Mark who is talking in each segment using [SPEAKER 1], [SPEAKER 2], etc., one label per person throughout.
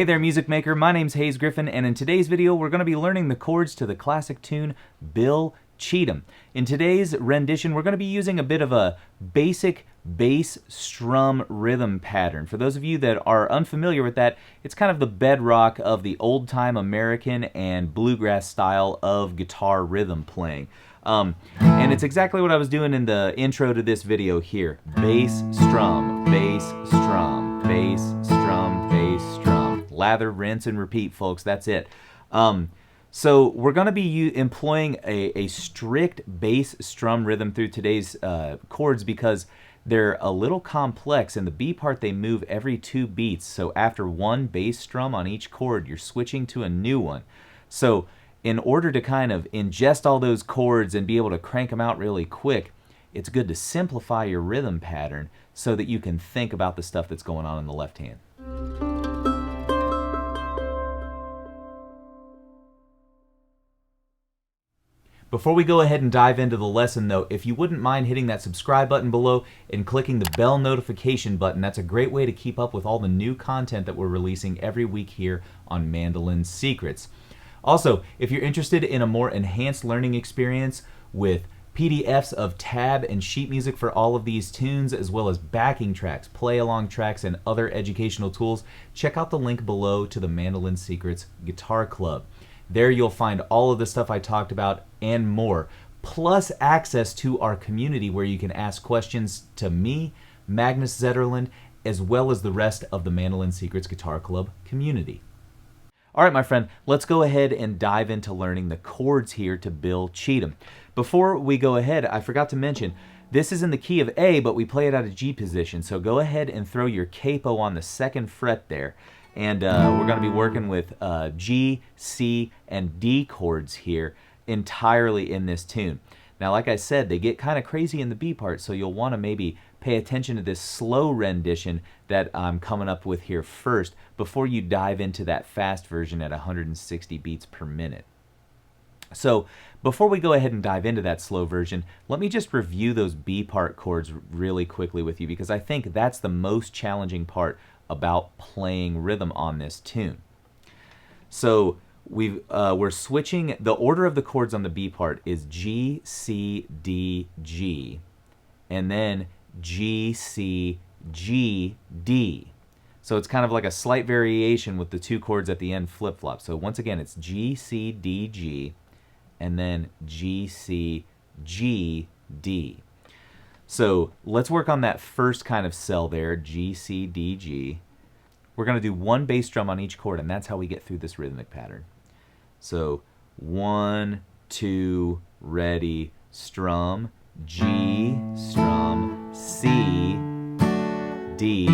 [SPEAKER 1] Hey there, music maker. My name's Griffin, and in today's video, we're going to be learning the chords to the classic tune Bill Cheatham. In today's rendition, we're going to be using a bit of a basic bass strum rhythm pattern. For those of you that are unfamiliar with that, it's kind of the bedrock of the old-time American and bluegrass style of guitar rhythm playing. And it's exactly what I was doing in the intro to this video here. Bass, strum, bass, strum, bass, strum, bass, strum. Lather, rinse, and repeat, folks. That's it. So we're going to be employing a strict bass strum rhythm through today's chords because they're a little complex. In the B part, they move every 2 beats. So after one bass strum on each chord, you're switching to a new one. So in order to kind of ingest all those chords and be able to crank them out really quick, it's good to simplify your rhythm pattern so that you can think about the stuff that's going on in the left hand. Before we go ahead and dive into the lesson though, if you wouldn't mind hitting that subscribe button below and clicking the bell notification button, that's a great way to keep up with all the new content that we're releasing every week here on Mandolin Secrets. Also, if you're interested in a more enhanced learning experience with PDFs of tab and sheet music for all of these tunes, as well as backing tracks, play-along tracks, and other educational tools, check out the link below to the Mandolin Secrets Guitar Club. There you'll find all of the stuff I talked about and more, plus access to our community where you can ask questions to me, Magnus Zetterlund, as well as the rest of the Mandolin Secrets Guitar Club community. All right, my friend, let's go ahead and dive into learning the chords here to Bill Cheatham. Before we go ahead, I forgot to mention, this is in the key of A, but we play it out of G position, so go ahead and throw your capo on the 2nd fret there. And we're going to be working with G, C, and D chords here entirely in this tune. Now, like I said, they get kind of crazy in the B part, so you'll want to maybe pay attention to this slow rendition that I'm coming up with here first before you dive into that fast version at 160 beats per minute. So before we go ahead and dive into that slow version, let me just review those B part chords really quickly with you because I think that's the most challenging part about playing rhythm on this tune. So we're switching, the order of the chords on the B part is G, C, D, G, and then G, C, G, D. So it's kind of like a slight variation with the 2 chords at the end flip-flop. So once again, it's G, C, D, G, and then G, C, G, D. So let's work on that first kind of cell there, G, C, D, G. We're going to do 1 bass drum on each chord, and that's how we get through this rhythmic pattern. So 1, 2, ready, strum, G, strum, C, D,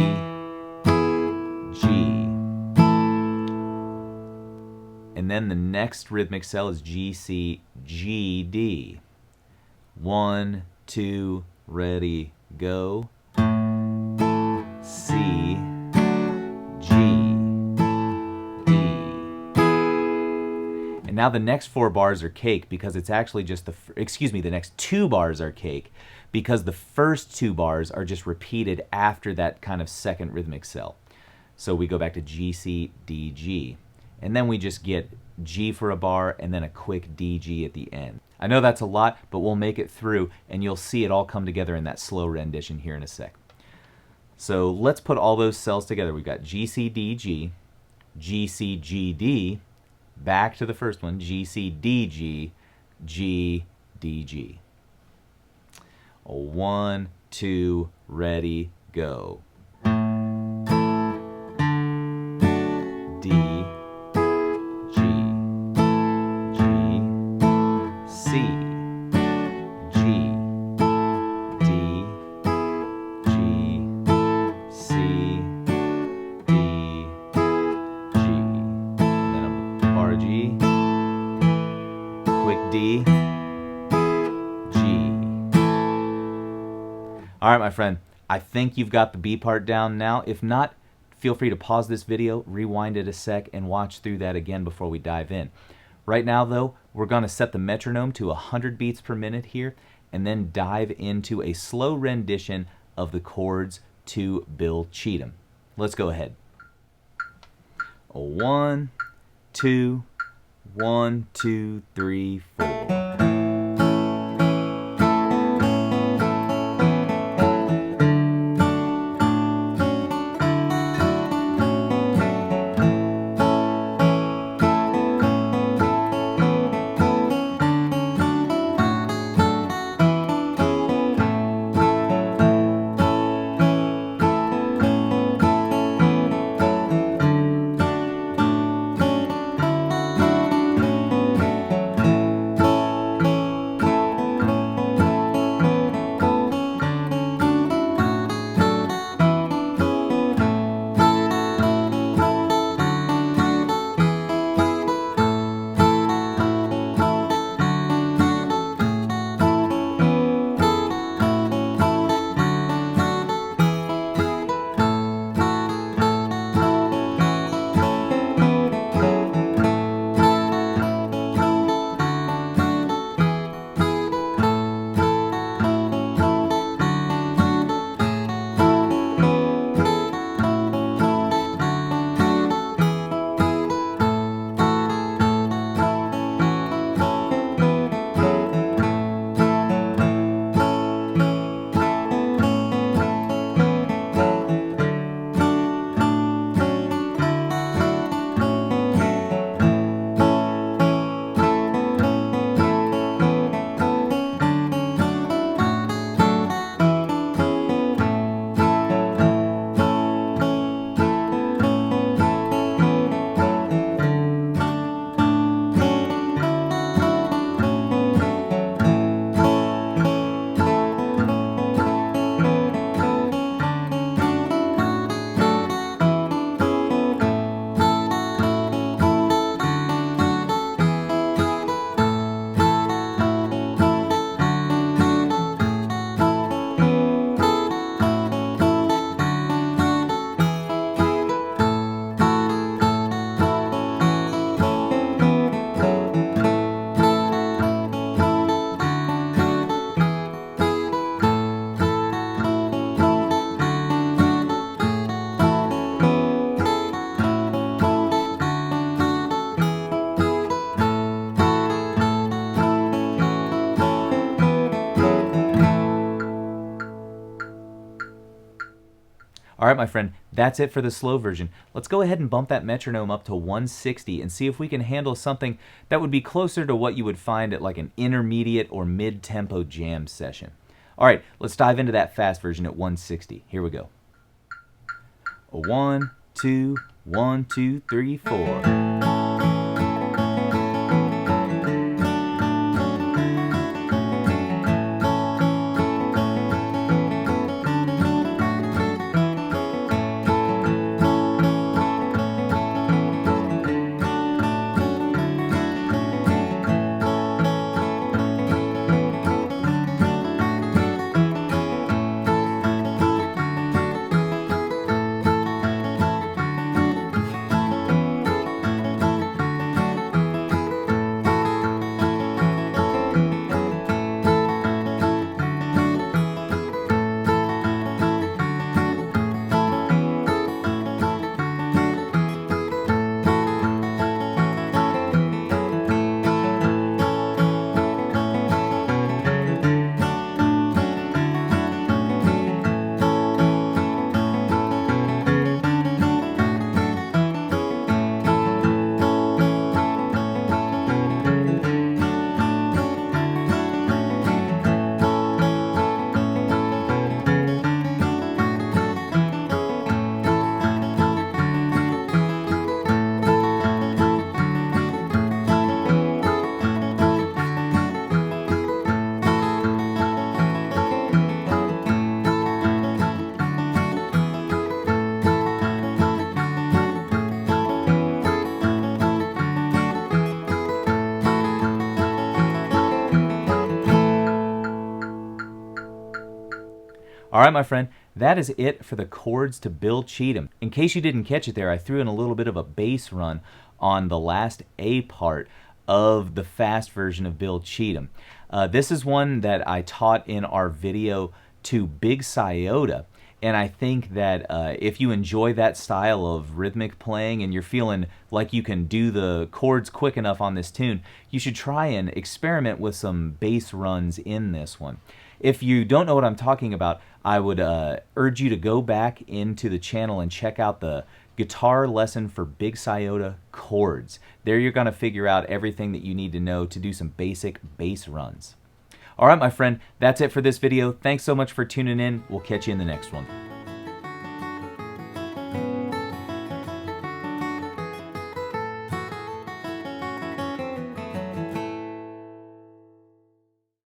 [SPEAKER 1] G. And then the next rhythmic cell is G, C, G, D. 1, 2, ready, go. C, G, D. And now the next 4 bars are cake because it's actually just the next 2 bars are cake because the first 2 bars are just repeated after that kind of second rhythmic cell. So we go back to G, C, D, G. And then we just get G for a bar and then a quick D, G at the end. I know that's a lot, but we'll make it through and you'll see it all come together in that slow rendition here in a sec. So let's put all those cells together. We've got G, C, D, G, G, C, G, D, back to the first one, G, C, D, G, G, D, G. 1, 2, ready, go. D, G, G, C, G, D, G, C, D, G. And then a bar G, quick D, G. All right, my friend, I think you've got the B part down now. If not, feel free to pause this video, rewind it a sec, and watch through that again before we dive in. Right now, though, we're going to set the metronome to 100 beats per minute here, and then dive into a slow rendition of the chords to Bill Cheatham. Let's go ahead. A 1, 2, 1, 2, 3, 4. All right, my friend, that's it for the slow version. Let's go ahead and bump that metronome up to 160 and see if we can handle something that would be closer to what you would find at like an intermediate or mid-tempo jam session. All right, let's dive into that fast version at 160. Here we go. A 1, 2, 1, 2, 3, 4. All right, my friend, that is it for the chords to Bill Cheatham. In case you didn't catch it there, I threw in a little bit of a bass run on the last A part of the fast version of Bill Cheatham. This is one that I taught in our video to Big Sciota, And I think that if you enjoy that style of rhythmic playing and you're feeling like you can do the chords quick enough on this tune, you should try and experiment with some bass runs in this one. If you don't know what I'm talking about, I would urge you to go back into the channel and check out the guitar lesson for Big Sciota chords. There you're going to figure out everything that you need to know to do some basic bass runs. All right, my friend, that's it for this video. Thanks so much for tuning in. We'll catch you in the next one.